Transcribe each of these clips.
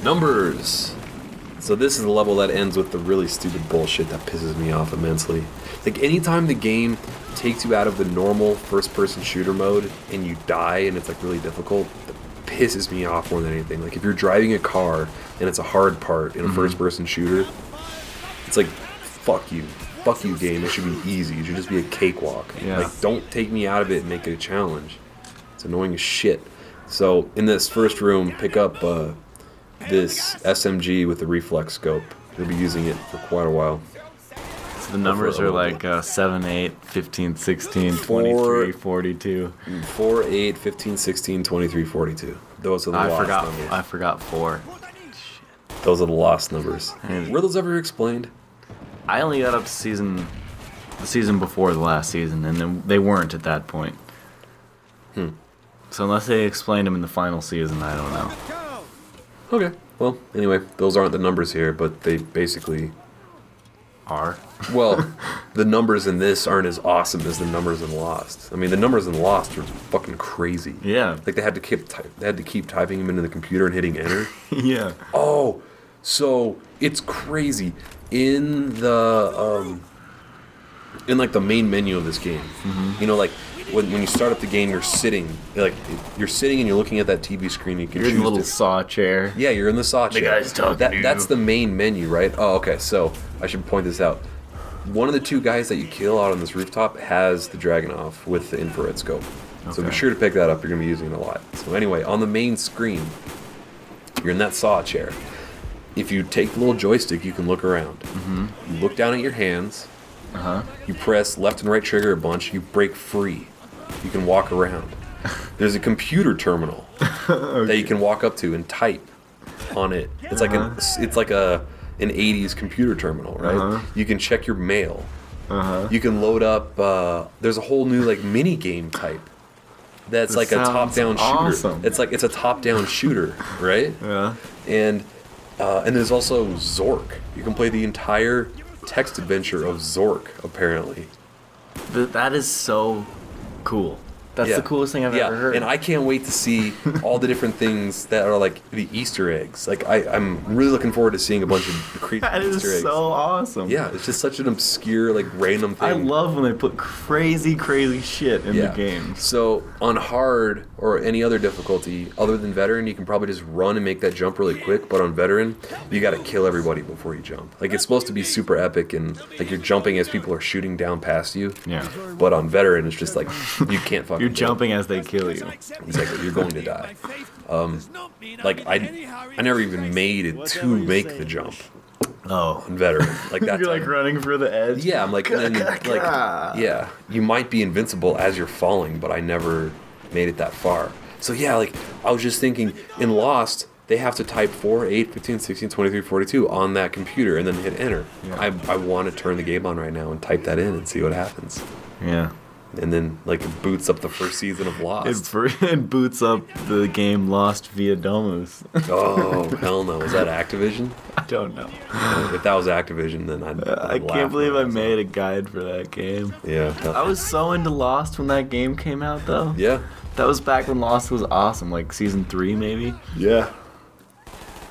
Numbers. So this is the level that ends with the really stupid bullshit that pisses me off immensely. Like, anytime the game takes you out of the normal first-person shooter mode and you die and it's, like, really difficult, that pisses me off more than anything. Like, if you're driving a car and it's a hard part in a first-person shooter, it's like, fuck you. Fuck you, game. It should be easy. It should just be a cakewalk. Yeah. Like, don't take me out of it and make it a challenge. It's annoying as shit. So, in this first room, pick up this SMG with the reflex scope. You'll be using it for quite a while. So the numbers are like 7, 8, 15, 16, 23, 42. 4, 8, 15, 16, 23, 42. Those are the lost numbers. I forgot 4. Those are the lost numbers. Were those ever explained? I only got up to the season before the last season, and then they weren't at that point. So unless they explained them in the final season, I don't know. Okay. Well, anyway, those aren't the numbers here, but they basically are. Well, the numbers in this aren't as awesome as the numbers in Lost. I mean, the numbers in Lost are fucking crazy. Yeah. Like they had to keep typing them into the computer and hitting enter. Yeah. Oh, so it's crazy in the in like the main menu of this game. You know, like when you start up the game, you're sitting and you're looking at that TV screen. You can You're in choose the little saw chair. Yeah, you're in the saw chair. The guy's talking to you. That's the main menu, right? Oh, okay. So I should point this out. One of the two guys that you kill out on this rooftop has the Dragunov with the infrared scope. So be sure to pick that up. You're going to be using it a lot. So anyway, on the main screen, you're in that saw chair. If you take the little joystick, you can look around. You look down at your hands. You press left and right trigger a bunch. You break free. You can walk around. There's a computer terminal that you can walk up to and type on it. It's like an 80s computer terminal, right? You can check your mail. You can load up. There's a whole new like mini game type. That's like a top-down shooter. It's a top-down shooter, right? Yeah. And there's also Zork. You can play the entire text adventure of Zork, apparently. That is so cool. That's the coolest thing I've ever heard. And I can't wait to see all the different things that are like the Easter eggs. Like I'm really looking forward to seeing a bunch of crazy that Easter eggs. That is so awesome. Yeah, it's just such an obscure, like random thing. I love when they put crazy shit in the game. So on hard or any other difficulty other than veteran, you can probably just run and make that jump really quick. But on veteran, you got to kill everybody before you jump. Like it's supposed to be super epic and like you're jumping as people are shooting down past you. Yeah. But on veteran, it's just like you can't fucking. You're jumping as they kill you. Exactly, you're going to die. Like I never even made it to make the jump. Oh, On veteran, like that. You're like running for the edge. Yeah, I'm like, and then, like, yeah, you might be invincible as you're falling, but I never made it that far. So yeah, like I was just thinking, in Lost, they have to type 4, 8, 15, 16, 23, 42 on that computer and then hit enter. Yeah. I want to turn the game on right now and type that in and see what happens. Yeah. And then, like, it boots up the first season of Lost. It boots up the game Lost via Domus. Oh, hell no. Was that Activision? I don't know. If that was Activision, then I'd I can't believe I made a guide for that game. Yeah. I was so into Lost when that game came out, though. Yeah. That was back when Lost was awesome, like season 3, maybe? Yeah.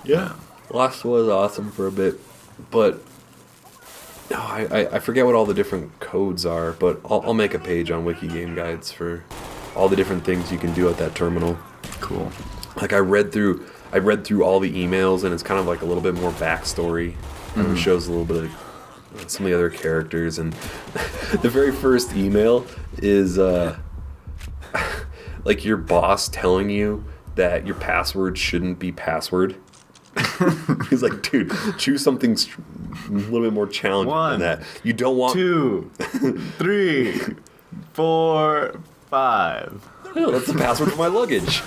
Yeah. Lost was awesome for a bit, but... No, I forget what all the different codes are, but I'll make a page on WikiGameGuides for all the different things you can do at that terminal. Cool. Like I read through all the emails, and it's kind of like a little bit more backstory, and it shows a little bit of some of the other characters. And the very first email is like your boss telling you that your password shouldn't be password. He's like, dude, choose something a little bit more challenging than that. You don't want 2, 3, 4, 5. Oh, that's the password for my luggage.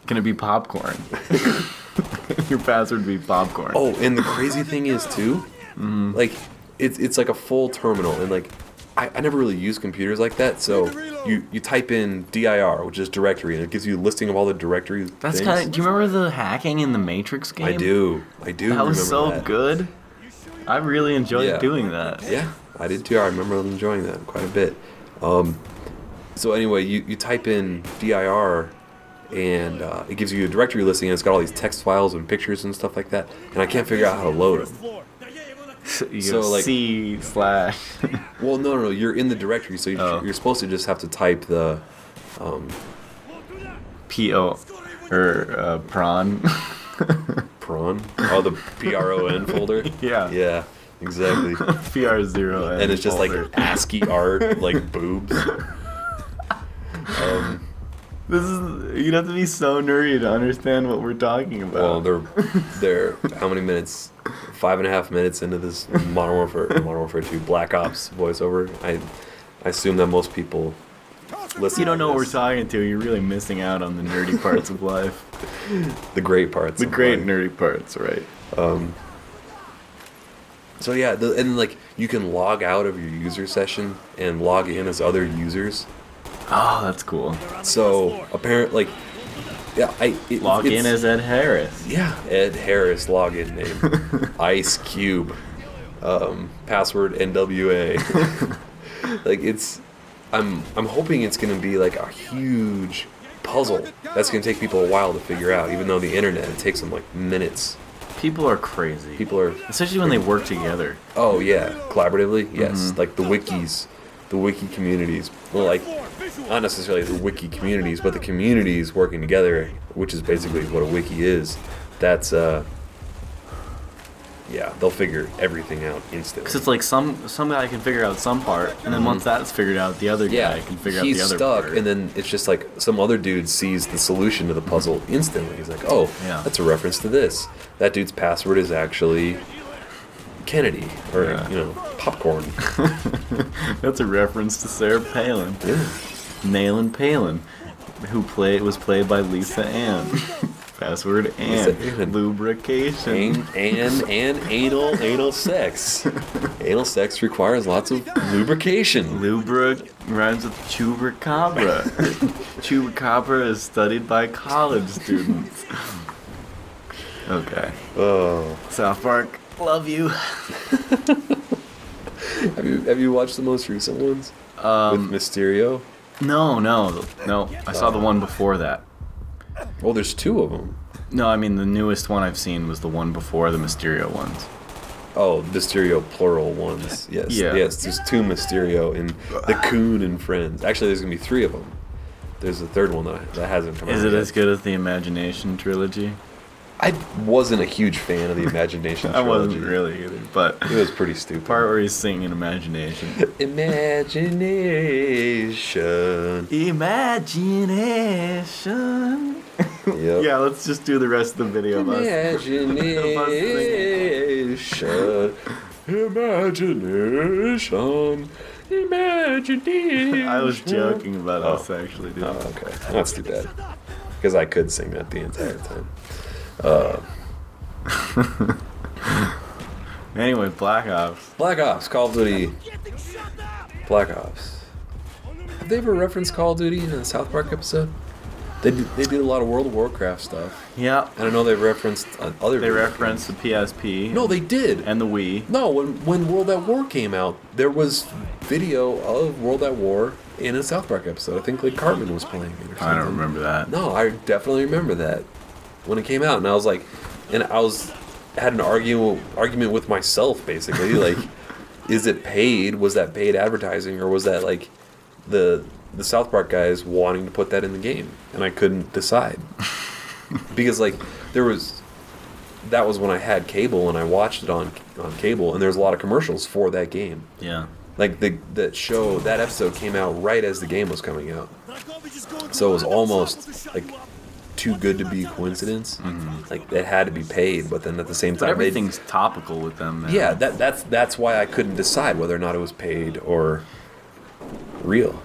Can it be popcorn? Your password be popcorn. Oh, and the crazy thing is too, like it's like a full terminal, and like I never really use computers like that, so you type in dir, which is directory, and it gives you a listing of all the directory That's things. kind of. Do you remember the hacking in the Matrix game? I do. That was so good. I really enjoyed doing that. Yeah, I did too. I remember enjoying that quite a bit. So anyway, you type in dir, and it gives you a directory listing, and it's got all these text files and pictures and stuff like that, and I can't figure out how to load them. So like C/. Well, no, you're in the directory, so you're supposed to just have to type the PO or prawn. Prawn? Oh, the PRON folder? Yeah, exactly. PR0N. And it's just folder. like ASCII art, like boobs. You'd have to be so nerdy to understand what we're talking about. Well, they're how many minutes? 5.5 minutes into this Modern Warfare 2 Black Ops voiceover. I assume that most people listen. You don't know what we're this. talking to. You're really missing out on the nerdy parts of life. The great parts. The great nerdy parts, right? So yeah, and like you can log out of your user session and log in as other users. Oh, that's cool. So apparently, like, yeah, log in as Ed Harris. Yeah, Ed Harris login name, Ice Cube, password NWA. Like I'm hoping it's gonna be like a huge puzzle that's gonna take people a while to figure out. Even though the internet, it takes them like minutes. People are crazy. People are, especially when they work together. Oh yeah, collaboratively. Yes, like the wikis, the wiki communities. Well, like not necessarily the wiki communities, but the communities working together, which is basically what a wiki is. That's yeah, they'll figure everything out instantly. Because it's like some guy can figure out some part, and then once that's figured out, the other guy can figure out the other part. He's stuck, and then it's just like some other dude sees the solution to the puzzle instantly. He's like, oh, that's a reference to this. That dude's password is actually Kennedy, or, popcorn. That's a reference to Sarah Palin. Yeah. Nailin' Palin, who was played by Lisa Ann. Password and lubrication. And anal sex. Anal sex requires lots of lubrication. Lubra rhymes with chupacabra. Chupacabra is studied by college students. Okay. Oh. South Park, love you. Have you watched the most recent ones? With Mysterio? No. I saw the one before that. Well, there's two of them. No, I mean the newest one I've seen was the one before the Mysterio ones. Oh, Mysterio plural ones. Yes. Yeah. Yes, there's two Mysterio in The Coon and Friends. Actually, there's going to be three of them. There's a third one that hasn't come out Is it yet. as good as the Imagination trilogy? I wasn't a huge fan of the Imagination trilogy. I wasn't really either, but it was pretty stupid. Part where he's singing Imagination. Imagination. Imagination. Yep. Yeah, let's just do the rest of the video of us. Imagination. Imagination. Imagination. I was joking about us actually doing Oh, okay. That's too bad. Because I could sing that the entire time. Anyway, Black Ops, Call of Duty. Black Ops. Have they ever referenced Call of Duty in a South Park episode? They did a lot of World of Warcraft stuff. Yeah. And I know they've referenced other. They referenced the PSP. No, they did. And the Wii. No, when World at War came out, there was video of World at War in a South Park episode. I think like Cartman was playing it or something. I don't remember that. No, I definitely remember that when it came out, and I was like, had an argument with myself basically, like, is it paid? Was that paid advertising, or was that like the South Park guys wanting to put that in the game? And I couldn't decide because like that was when I had cable and I watched it on cable, and there's a lot of commercials for that game. Yeah. Like that episode came out right as the game was coming out, so it was almost like too good to be a coincidence. Mm-hmm. Like it had to be paid, but then at the same time, but everything's topical with them. Man. Yeah, that's why I couldn't decide whether or not it was paid or real.